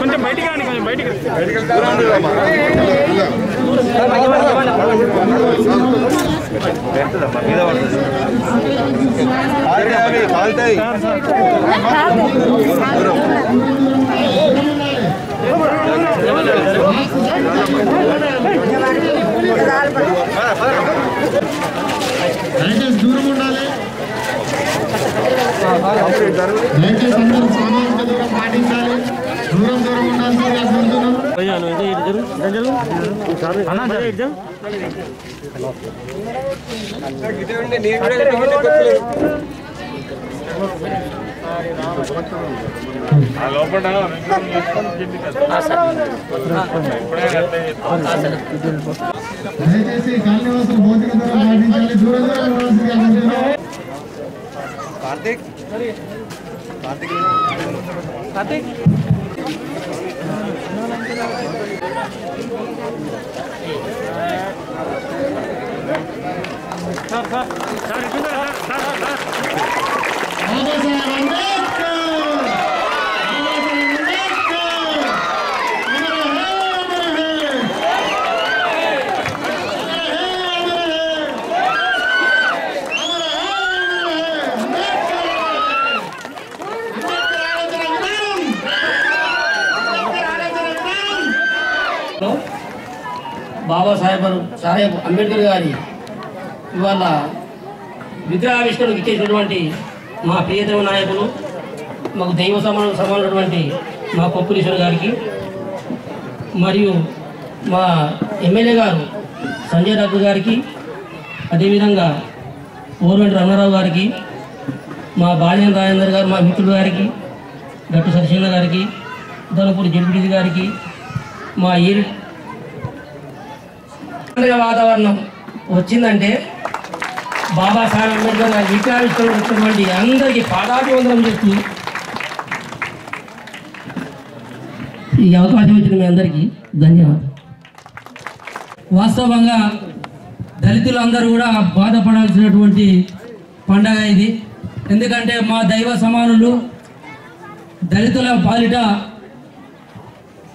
కొంచెం బయటికి రండి, కొంచెం బయటికి దూరం ఉండాలి. దయచేసి అందరూ సామాజిక దూరం పాటించాలి. దూరం దూరం ఉండాల్సిందిగా కోరుతున్నాం. దయచేసి కాలనీవాసులు భౌతిక దూరం పాటించాలి. దూరం దూరం ఉండాల్సిందిగా కోరుతున్నాం. Karthik Karthik Karthik sir sir sir Babasaheb Ambedkar గారి ఇవాళ విగ్రహావిష్కరణకు ఇచ్చేసినటువంటి మా ప్రియతమ నాయకులు, మాకు దైవ సమానమైనటువంటి మా కొప్పులీశ్వర్ గారికి, మరియు మా ఎమ్మెల్యే గారు సంజయ్ డాక్టర్ గారికి, అదేవిధంగా ఓరుగంటి రమణారావు గారికి, మా బాల్యం రాజేందర్ గారు మా మిత్రుడు గారికి, గట్టు సత్యసేన గారికి, ధనపూడి జడ్పీటీ గారికి, మా ఏరి వాతావరణం వచ్చిందంటే బాబాసాహెబ్ అంబేద్కర్ గారి విగ్రహావిష్కరణ వచ్చినటువంటి అందరికీ పాదాభివందనం చేస్తూ ఈ అవకాశం ఇచ్చిన మీ అందరికీ ధన్యవాదాలు. వాస్తవంగా దళితులందరూ కూడా బాధపడాల్సినటువంటి పండగ ఇది. ఎందుకంటే మా దైవ సమానులు దళితుల పాలిట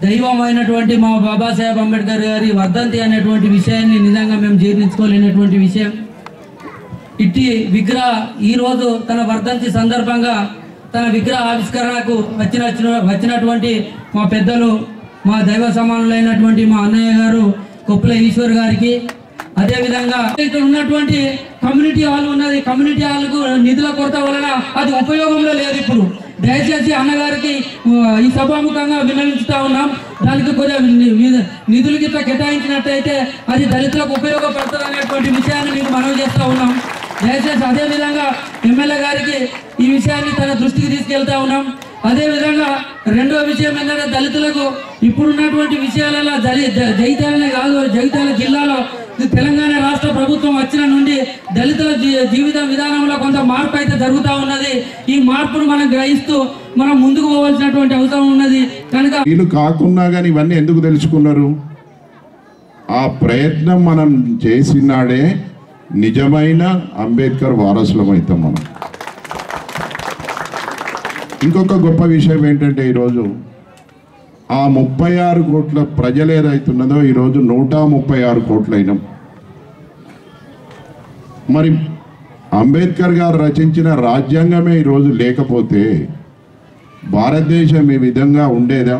దైవమైనటువంటి మా బాబాసాహెబ్ అంబేద్కర్ గారి వర్ధంతి అనేటువంటి విషయాన్ని నిజంగా మేము జీర్ణించుకోలేనటువంటి విషయం. ఇట్టి విగ్రహ ఈరోజు తన వర్ధంతి సందర్భంగా తన విగ్రహ ఆవిష్కరణకు వచ్చినటువంటి మా పెద్దలు, మా దైవ సమానులైనటువంటి మా అన్నయ్య గారు కొప్పుల ఈశ్వర్ గారికి, అదేవిధంగా ఇక్కడ ఉన్నటువంటి కమ్యూనిటీ హాల్ ఉన్నది. కమ్యూనిటీ హాల్కు నిధుల కొరత వలన అది ఉపయోగంలో లేదు. ఇప్పుడు దయచేసి అన్నగారికి ఈ సభాముఖంగా విన్నవించుతా ఉన్నాం. దానికి కొద్దిగా నిధులు గిట్లా కేటాయించినట్టయితే అది దళితులకు ఉపయోగపడుతుంది అనేటువంటి విషయాన్ని మీకు మనవి చేస్తూ ఉన్నాం. దయచేసి అదేవిధంగా ఎమ్మెల్యే గారికి ఈ విషయాన్ని తన దృష్టికి తీసుకెళ్తా ఉన్నాం. అదేవిధంగా రెండో విషయం ఏంటంటే దళితులకు ఇప్పుడున్నటువంటి విషయాలలో జగిత్యాలనే కాదు, జగిత్యాల జిల్లాలో తెలంగాణ రాష్ట్ర ప్రభుత్వం వచ్చిన నుండి దళితుల జీవిత విధానంలో కొంత మార్పు అయితే జరుగుతూ ఉన్నది. ఈ మార్పును మనం గ్రహిస్తూ మనం ముందుకు పోవాల్సినటువంటి అవసరం ఉన్నది. కనుక వీళ్ళు కాకున్నా కానీ ఇవన్నీ ఎందుకు తెలుసుకున్నారు? ఆ ప్రయత్నం మనం చేసినాడే నిజమైన అంబేద్కర్ వారసులం అవుతాం మనం. ఇంకొక గొప్ప విషయం ఏంటంటే ఈరోజు ఆ 36 కోట్ల ప్రజలు ఏదైతున్నదో ఈరోజు 136 కోట్లు అయినాం. మరి అంబేద్కర్ గారు రచించిన రాజ్యాంగమే ఈరోజు లేకపోతే భారతదేశం ఈ విధంగా ఉండేదా?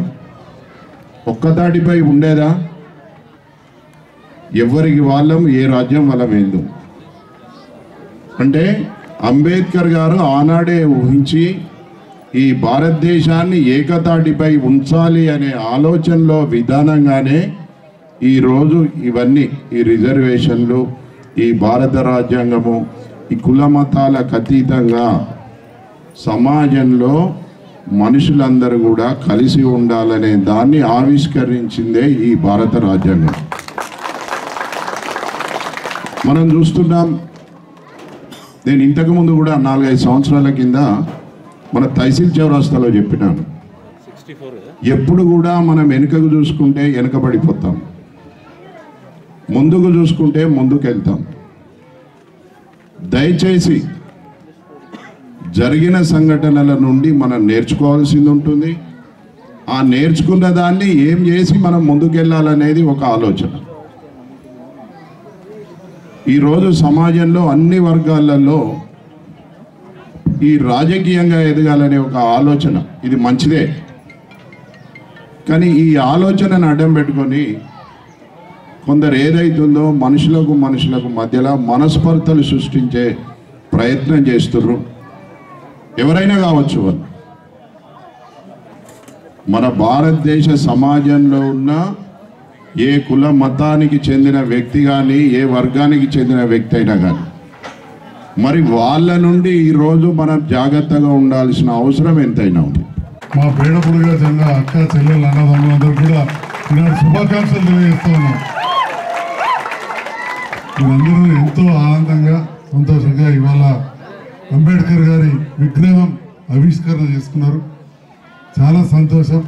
ఒక్కతాటిపై ఉండేదా? ఎవరికి వాళ్ళం, ఏ రాజ్యం వాళ్ళం ఏందో. అంటే అంబేద్కర్ గారు ఆనాడే ఊహించి ఈ భారతదేశాన్ని ఏకతాటిపై ఉంచాలి అనే ఆలోచనలో విధానంగానే ఈరోజు ఇవన్నీ ఈ రిజర్వేషన్లు, ఈ భారత రాజ్యాంగము, ఈ కుల మతాలకు అతీతంగా సమాజంలో మనుషులందరూ కూడా కలిసి ఉండాలనే దాన్ని ఆవిష్కరించిందే ఈ భారత రాజ్యాంగం. మనం చూస్తున్నాం. నేను ఇంతకుముందు కూడా 4-5 సంవత్సరాల కింద మన తహసీల్ చౌరస్తాలో చెప్పినాను, ఎప్పుడు కూడా మనం వెనుకకు చూసుకుంటే వెనుకబడిపోతాం, ముందుకు చూసుకుంటే ముందుకు వెళ్తాం. దయచేసి జరిగిన సంఘటనల నుండి మనం నేర్చుకోవాల్సింది ఉంటుంది. ఆ నేర్చుకున్న దాన్ని ఏం చేసి మనం ముందుకెళ్ళాలనేది ఒక ఆలోచన. ఈరోజు సమాజంలో అన్ని వర్గాలలో ఈ రాజకీయంగా ఎదగాలనే ఒక ఆలోచన, ఇది మంచిదే. కానీ ఈ ఆలోచనను అడ్డం పెట్టుకొని కొందరు ఏదైతుందో మనుషులకు మధ్యలో మనస్పర్ధలు సృష్టించే ప్రయత్నం చేస్తున్నారు. ఎవరైనా కావచ్చు వాళ్ళు. మన భారతదేశ సమాజంలో ఉన్న ఏ కుల మతానికి చెందిన వ్యక్తి కానీ, ఏ వర్గానికి చెందిన వ్యక్తి అయినా కానీ, మరి వాళ్ళ నుండి ఈరోజు మనం జాగ్రత్తగా ఉండాల్సిన అవసరం ఎంతైనా ఉంది. మా పేడపుడుగా చెందిన అక్క చెల్లెలు అన్నదమ్ములందరూ కూడా ఈనాడు శుభాకాంక్షలు తెలియజేస్తూ ఉన్నాం. మీరందరూ ఎంతో ఆనందంగా సంతోషంగా ఇవాళ అంబేద్కర్ గారి విగ్రహం ఆవిష్కరణ చేసుకున్నారు. చాలా సంతోషం.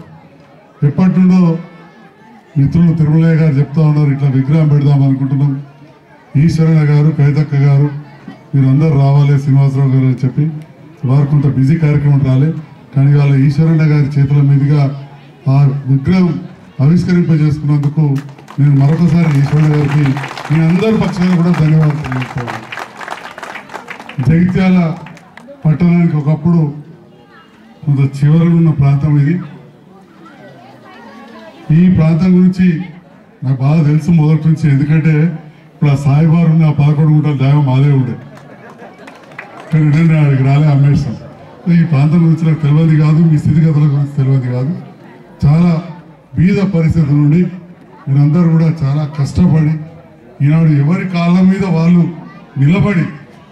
ఎప్పటి నుండో మిత్రులు తిరుమలయ్య గారు చెప్తా ఉన్నారు, ఇట్లా విగ్రహం పెడదాం అనుకుంటున్నాం. ఈశ్వరణ గారు, కవితక్క గారు మీరందరూ రావాలి, శ్రీనివాసరావు గారు అని చెప్పి వారు కొంత బిజీ కార్యక్రమం రాలే. కానీ వాళ్ళ ఈశ్వరణ గారి చేతుల మీదుగా ఆ విగ్రహం ఆవిష్కరింపజేసుకున్నందుకు నేను మరొకసారి ఈశ్వరణ గారికి మీ అందరి పక్షాన కూడా ధన్యవాదాలు తెలియజేస్తాను. జగిత్యాల పట్టణానికి ఒకప్పుడు కొంత చివరలో ఉన్న ప్రాంతం ఇది. ఈ ప్రాంతం గురించి నాకు బాగా తెలుసు మొదటి నుంచి. ఎందుకంటే ఇప్పుడు ఆ సాయిబారు ఉన్న 11 గుంటల దైవం మాదే ఉండే, కానీ నేను అక్కడికి రాలే, అమ్మేస్తాం. ఈ ప్రాంతం గురించి నాకు తెలియదు కాదు, మీ స్థితిగతుల గురించి తెలియదు కాదు. చాలా బీద పరిస్థితుల నుండి మీరందరూ కూడా చాలా కష్టపడి ఈనాడు ఎవరి కాళ్ళ మీద వాళ్ళు నిలబడి,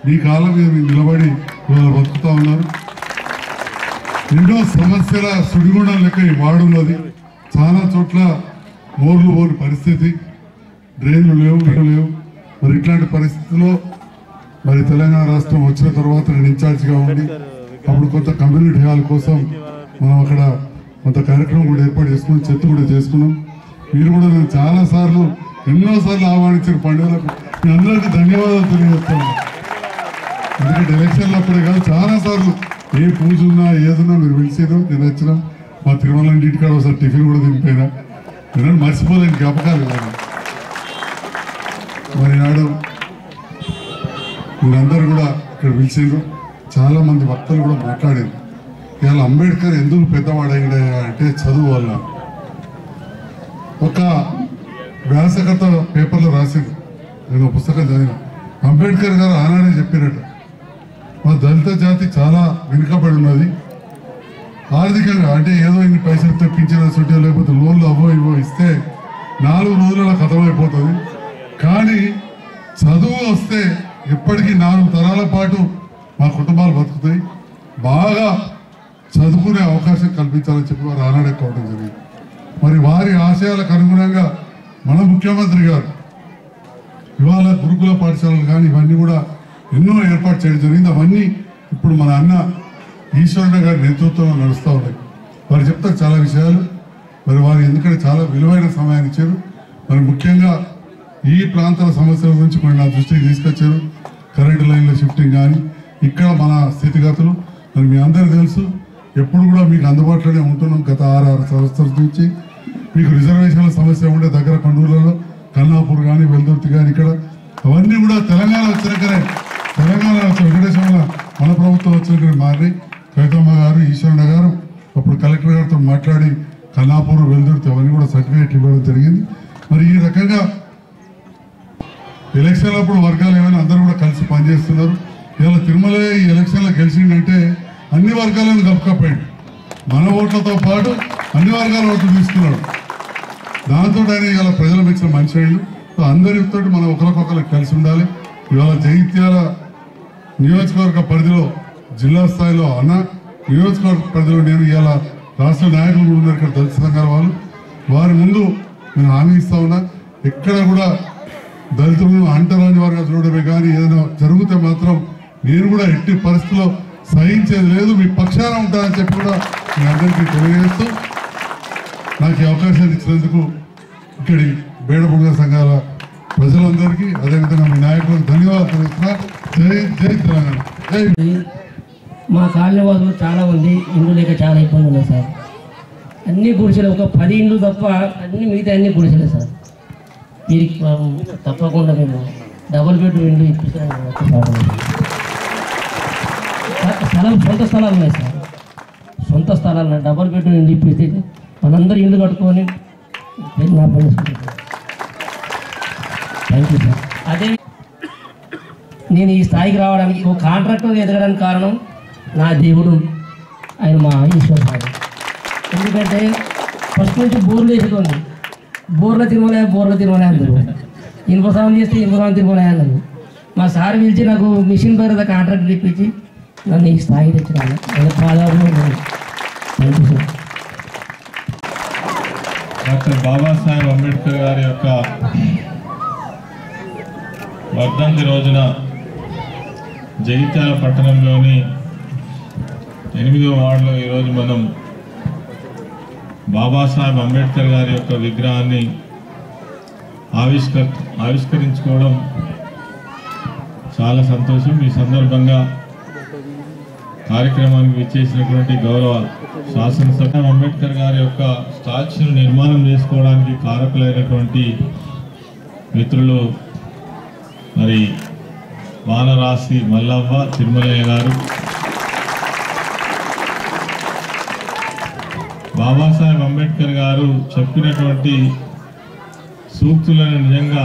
మీ కాళ్ళ మీద మీరు నిలబడి ఇవాళ బతుకుతూ ఉన్నారు. ఎన్నో సమస్యల సుడిగుండం లెక్క ఈ వాడున్నది. చాలా చోట్ల మోర్లు పోని పరిస్థితి, డ్రైన్లు లేవు, లేవు. మరి ఇట్లాంటి పరిస్థితుల్లో మరి తెలంగాణ రాష్ట్రం వచ్చిన తర్వాత నేను ఇన్ఛార్జిగా ఉండి అప్పుడు కొంత కమ్యూనిటీ హాల్ కోసం మనం అక్కడ కొంత కార్యక్రమం కూడా ఏర్పాటు చేసుకున్నాం, చెత్త కూడా చేసుకున్నాం. మీరు కూడా నేను చాలాసార్లు ఎన్నోసార్లు ఆహ్వానించిన పండుగలకు మీ అందరికీ ధన్యవాదాలు తెలియజేస్తాను. ఎందుకంటే ఎలక్షన్లు అప్పుడే కాదు, చాలాసార్లు ఏ పూజ ఉన్నా ఏదున్నా మీరు పిలిచేదో నేను వచ్చినా. మా తిరుమల ఇంటికాడ ఒకసారి టిఫిన్ కూడా తినిపోయినా, నేను మర్చిపోలేని జ్ఞాపకాలు కదా. మరి నాడు మీరందరూ కూడా ఇక్కడ పిలిచిండ్రు, చాలా మంది వక్తలు కూడా మాట్లాడారు. ఇవాళ అంబేద్కర్ ఎందుకు పెద్దవాడైండే అంటే చదువు వల్ల. ఒక వ్యాసకర్త పేపర్లో రాసిండు, నేను ఒక పుస్తకం చదివిన. అంబేద్కర్ గారు ఆనాడే చెప్పినట్టు మా దళిత జాతి చాలా వెనుకబడి ఉన్నది ఆర్థికంగా. అంటే ఏదో ఇన్ని పైసలు తెప్పించిన చుట్టూ లేకపోతే లోన్లు అవో ఇవో ఇస్తే 4 రోజుల కథమైపోతుంది. కానీ చదువు వస్తే ఎప్పటికీ 4 తరాల పాటు మా కుటుంబాలు బతుకుతాయి. బాగా చదువుకునే అవకాశం కల్పించాలని చెప్పి వారు ఆనాడే కోవడం జరిగింది. మరి వారి ఆశయాలకు అనుగుణంగా మన ముఖ్యమంత్రి గారు ఇవాళ గురుకుల పాఠశాలలు కానీ ఇవన్నీ కూడా ఎన్నో ఏర్పాటు చేయడం జరిగింది. అవన్నీ ఇప్పుడు మన అన్న ఈశ్వరణ గారి నేతృత్వంలో నడుస్తూ ఉన్నాయి. వారు చెప్తారు చాలా విషయాలు. మరి వారు ఎందుకంటే చాలా విలువైన సమయాన్ని ఇచ్చారు. మరి ముఖ్యంగా ఈ ప్రాంతాల సమస్యల గురించి కొన్ని నా దృష్టికి తీసుకొచ్చారు. కరెంటు లైన్ల షిఫ్టింగ్ కానీ ఇక్కడ మన స్థితిగతులు మరి మీ అందరికీ తెలుసు. ఎప్పుడు కూడా మీకు అందుబాటులోనే ఉంటున్నాం. గత 6 సంవత్సరాల నుంచి మీకు రిజర్వేషన్ల సమస్య ఉండే దగ్గర కొండూరులలో కన్నాపూర్ కానీ వెల్దుర్తి కానీ ఇక్కడ అవన్నీ కూడా తెలంగాణ వచ్చినాకనే, తెలంగాణ వెంకటేశ్వర మన ప్రభుత్వం వచ్చినాకనే మారి కవితమ్మ గారు, ఈశ్వరణ గారు అప్పుడు కలెక్టర్ గారితో మాట్లాడి కన్నాపూర్ వెల్దుర్తి అవన్నీ కూడా సర్టిఫికేట్ ఇవ్వడం జరిగింది. మరి ఈ రకంగా ఎలక్షన్లప్పుడు వర్గాలు ఏమైనా అందరూ కూడా కలిసి పనిచేస్తున్నారు. ఇలా తిరుమల ఈ ఎలక్షన్లో గెలిచిందంటే అన్ని వర్గాలను కలుపుకపోయాడు. మన ఓట్లతో పాటు అన్ని వర్గాల ఓట్లు తీసుకున్నాడు. దాంతో ఆయన ఇవాళ ప్రజలు మెచ్చిన మనిషి అయ్యాడు. అందరితో మనం ఒకరికొకరికి కలిసి ఉండాలి. ఇవాళ జగిత్యాల నియోజకవర్గ పరిధిలో జిల్లా స్థాయిలో అన్న నియోజకవర్గ ప్రజలు నేను ఇలా రాష్ట్ర నాయకులు కూడా ఉన్నారు ఇక్కడ దళిత సంఘాల వాళ్ళు, వారి ముందు నేను హామీ ఇస్తా ఉన్నా, ఎక్కడ కూడా దళితులను అంటరాని వారిగా చూడడమే కానీ ఏదైనా జరిగితే మాత్రం నేను కూడా ఎట్టి పరిస్థితుల్లో సహించేది లేదు, మీ పక్షాన ఉంటానని చెప్పి కూడా మీ అందరికీ తెలియజేస్తూ నాకు ఈ అవకాశాన్ని ఇచ్చినందుకు ఇక్కడి బేడబుంగ సంఘాల ప్రజలందరికీ అదేవిధంగా మీ నాయకులకు ధన్యవాదాలు తెలుస్తున్నా. జై జై తెలంగాణ, జై. మా కాలనీ వాళ్ళు చాలా మంది ఇండ్లు లేక చాలా ఇబ్బంది ఉన్నాయి సార్. అన్ని గుడిసెలు, ఒక 10 ఇండ్లు తప్ప అన్ని మిగతా అన్ని గుడిసెలే సార్. వీరికి తప్పకుండా మేము డబుల్ బెడ్రూమ్ ఇండ్లు ఇప్పిస్తాం. సొంత స్థలాలు ఉన్నాయి సార్, సొంత స్థలాలు డబుల్ బెడ్రూమ్ ఇండ్లు ఇప్పిస్తే మనందరూ ఇండ్లు కట్టుకొని థ్యాంక్ యూ సార్. అదే నేను ఈ స్థాయికి రావడానికి ఒక కాంట్రాక్టర్ ఎదగడానికి కారణం నా దేవుడు, ఆయన మా ఈశ్వర్ సార్. ఎందుకంటే ఫస్ట్ నుంచి బోర్లు వేసేది, బోర్ల తిరుమల అందరు ఇన్ఫోసారం చేస్తే ఇన్ఫోసారం తిరుమల అన్నారు. మా సార్ పిలిచి నాకు మిషన్ పేరు కాంట్రాక్ట్ ఇప్పించి నన్ను ఈ స్థాయికి తెచ్చినాను. Thank you sir. Doctor Babasaheb Ambedkar గారి యొక్క వర్ధంతి రోజున జగిత్యాల పట్టణంలోని 8వ వార్డులో ఈరోజు మనం బాబాసాహెబ్ అంబేద్కర్ గారి యొక్క విగ్రహాన్ని ఆవిష్కరించుకోవడం చాలా సంతోషం. ఈ సందర్భంగా కార్యక్రమానికి విచ్చేసినటువంటి గౌరవ శాసనసభ అంబేద్కర్ గారి యొక్క స్టాచ్యూను నిర్మాణం చేసుకోవడానికి కారకులైనటువంటి మిత్రులు మరి వానరాశి మల్లవ్వ తిరుమలయ్య గారు, బాబాసాహెబ్ అంబేద్కర్ గారు చెప్పినటువంటి సూక్తులను నిజంగా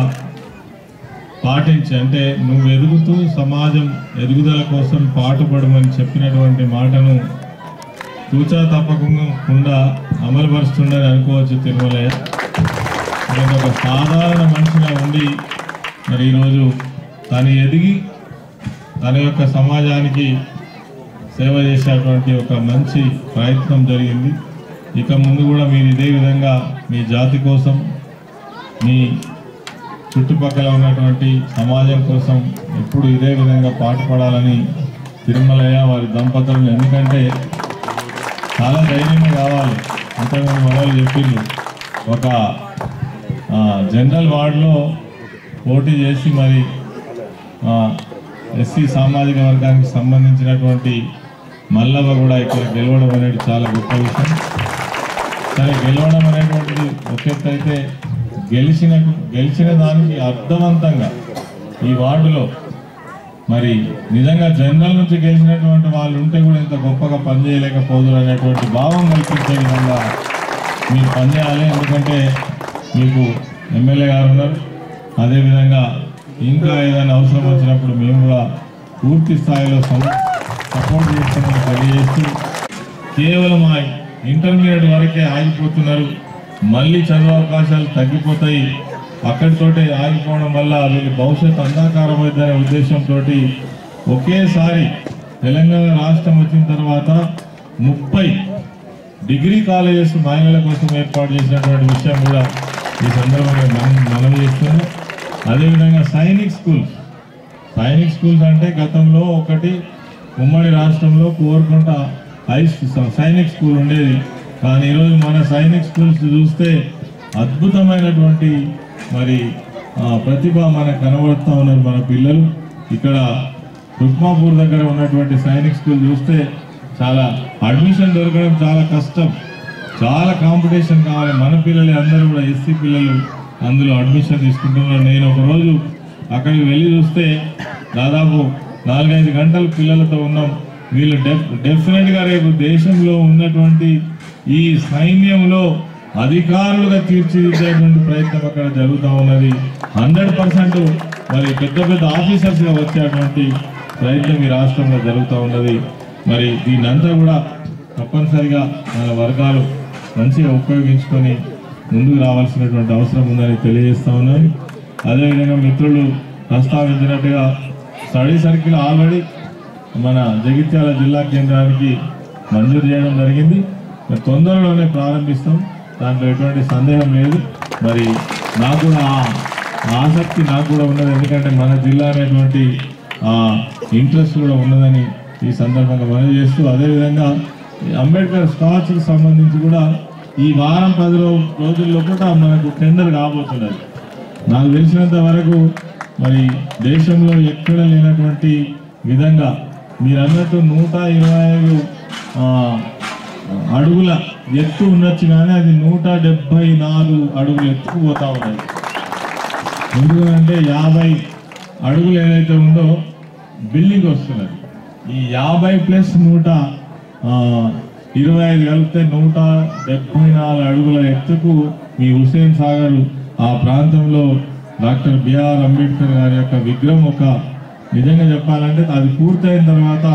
పాటించి, అంటే నువ్వు ఎదుగుతూ సమాజం ఎదుగుదల కోసం పాటుపడమని చెప్పినటువంటి మాటను తూచా తప్పకుండా అమలుపరుస్తుండని అనుకోవచ్చు తిరుమలయ్య. ఒక సాధారణ మనిషిగా ఉండి మరి ఈరోజు తను ఎదిగి తన యొక్క సమాజానికి సేవ చేసేటువంటి ఒక మంచి ప్రయత్నం జరిగింది. ఇక ముందు కూడా మీరు ఇదే విధంగా మీ జాతి కోసం, మీ చుట్టుపక్కల ఉన్నటువంటి సమాజం కోసం ఎప్పుడు ఇదే విధంగా పాటుపడాలని తిరుమలయ్య వారి దంపతులను, ఎందుకంటే చాలా ధైర్యమే కావాలి. అంతకుముందు మొదలు చెప్పింది ఒక జనరల్ వార్డులో పోటీ చేసి మరి ఎస్సీ సామాజిక వర్గానికి సంబంధించినటువంటి మల్లవ్వ కూడా ఇక్కడ గెలవడం అనేది చాలా గొప్ప విషయం. సరే, గెలవడం అనేటువంటిది ఒక ఎత్తు అయితే గెలిచిన దానికి అర్థవంతంగా ఈ వార్డులో మరి నిజంగా జనరల్ నుంచి గెలిచినటువంటి వాళ్ళు ఉంటే కూడా ఇంత గొప్పగా పనిచేయలేకపోదురు అనేటువంటి భావం కల్పించే విధంగా మీరు పనిచేయాలి. ఎందుకంటే మీకు ఎమ్మెల్యే గారు ఉన్నారు, అదేవిధంగా ఇంకా ఏదైనా అవసరం వచ్చినప్పుడు మేము కూడా పూర్తి స్థాయిలో సపోర్ట్ చేస్తామని తెలియజేస్తూ, కేవలం ఇంటర్మీడియట్ వరకే ఆగిపోతున్నారు, మళ్ళీ చదువు అవకాశాలు తగ్గిపోతాయి, అక్కడితోటే ఆగిపోవడం వల్ల వీళ్ళ భవిష్యత్తు అంధకారం అవుతుందనే ఉద్దేశంతో ఒకేసారి తెలంగాణ రాష్ట్రం వచ్చిన తర్వాత 30 డిగ్రీ కాలేజెస్ మహిళల కోసం ఏర్పాటు చేసినటువంటి విషయం కూడా ఈ సందర్భంగా మనం చేస్తున్నాం. అదేవిధంగా సైనిక్ స్కూల్స్ అంటే గతంలో ఒకటి ఉమ్మడి రాష్ట్రంలో కోరుకుంట సైనిక్ స్కూల్ ఉండేది. కానీ ఈరోజు మన సైనిక్ స్కూల్స్ చూస్తే అద్భుతమైనటువంటి మరి ప్రతిభ మనకు కనబడుతూ ఉన్నారు మన పిల్లలు. ఇక్కడ రుక్మాపూర్ దగ్గర ఉన్నటువంటి సైనిక్ స్కూల్ చూస్తే చాలా అడ్మిషన్ దొరకడం చాలా కష్టం, చాలా కాంపిటీషన్ కావాలి. మన పిల్లలు అందరూ కూడా ఎస్సీ పిల్లలు అందులో అడ్మిషన్ తీసుకుంటున్నారు. నేను ఒకరోజు అక్కడికి వెళ్ళి చూస్తే దాదాపు 4-5 గంటలు పిల్లలతో ఉన్నాం. వీళ్ళు డెఫినెట్గా రేపు దేశంలో ఉన్నటువంటి ఈ సైన్యంలో అధికారులుగా తీర్చిదిద్దేటువంటి ప్రయత్నం అక్కడ జరుగుతూ ఉన్నది. 100% మరి పెద్ద ఆఫీసర్స్గా వచ్చేటువంటి ప్రయత్నం ఈ రాష్ట్రంలో జరుగుతూ ఉన్నది. మరి దీన్నంతా కూడా తప్పనిసరిగా మన వర్గాలు మంచిగా ఉపయోగించుకొని ముందుకు రావాల్సినటువంటి అవసరం ఉందని తెలియజేస్తూ ఉన్నాను. అదేవిధంగా మిత్రులు ప్రస్తావించినట్టుగా స్టడీ సర్కిల్ ఆల్రెడీ మన జగిత్యాల జిల్లా కేంద్రానికి మంజూరు చేయడం జరిగింది. తొందరలోనే ప్రారంభిస్తాం, దాంట్లో ఎటువంటి సందేహం లేదు. మరి నాకు కూడా ఆసక్తి నాకు కూడా ఉన్నది, ఎందుకంటే మన జిల్లా అనేటువంటి ఇంట్రెస్ట్ కూడా ఉన్నదని ఈ సందర్భంగా మనం చేస్తూ, అదేవిధంగా అంబేద్కర్ స్కాచ్కి సంబంధించి కూడా ఈ వారం 10 రోజుల్లో కూడా మనకు టెండర్ కాబోతున్నది. నాకు తెలిసినంత వరకు మరి దేశంలో ఎక్కడ లేనటువంటి విధంగా మీరు అన్నట్టు 125 అడుగుల ఎత్తు ఉండొచ్చు, కానీ అది 174 అడుగులు ఎత్తుకు పోతా ఉన్నది. ఎందుకంటే 50 అడుగులు ఏదైతే ఉందో బిల్డింగ్ వస్తున్నది. ఈ 50 ప్లస్ 125 కలిపితే 174 అడుగుల ఎత్తుకు మీ హుస్సేన్ సాగర్ ఆ ప్రాంతంలో డాక్టర్ బిఆర్ అంబేద్కర్ గారి యొక్క విగ్రహం ఒక నిజంగా చెప్పాలంటే అది పూర్తయిన తర్వాత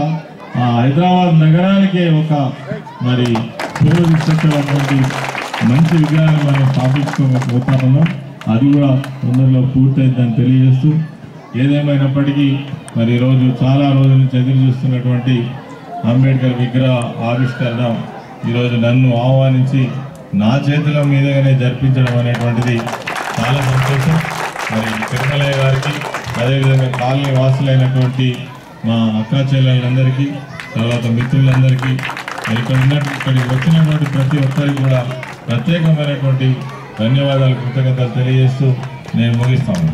హైదరాబాద్ నగరానికే ఒక మరి పేరు తీసుకొచ్చేటువంటి మంచి విగ్రహాన్ని మనం స్థాపించుకోకపోతా ఉన్నాం. అది కూడా తొందరలో పూర్తయిందని తెలియజేస్తూ, ఏదేమైనప్పటికీ మరి ఈరోజు చాలా రోజుల నుంచి ఎదురు చూస్తున్నటువంటి అంబేద్కర్ విగ్రహ ఆవిష్కరణ ఈరోజు నన్ను ఆహ్వానించి నా చేతుల మీదగానే జరిపించడం అనేటువంటిది చాలా సంతోషం. మరి తిరుమలయ్య గారికి, అదేవిధంగా కాలనీ వాసులైనటువంటి మా అక్కా చెల్లెళ్ళందరికీ, తర్వాత మిత్రులందరికీ, ఇక్కడికి వచ్చినటువంటి ప్రతి ఒక్కరికి కూడా ప్రత్యేకమైనటువంటి ధన్యవాదాలు, కృతజ్ఞతలు తెలియజేస్తూ నేను ముగిస్తాను.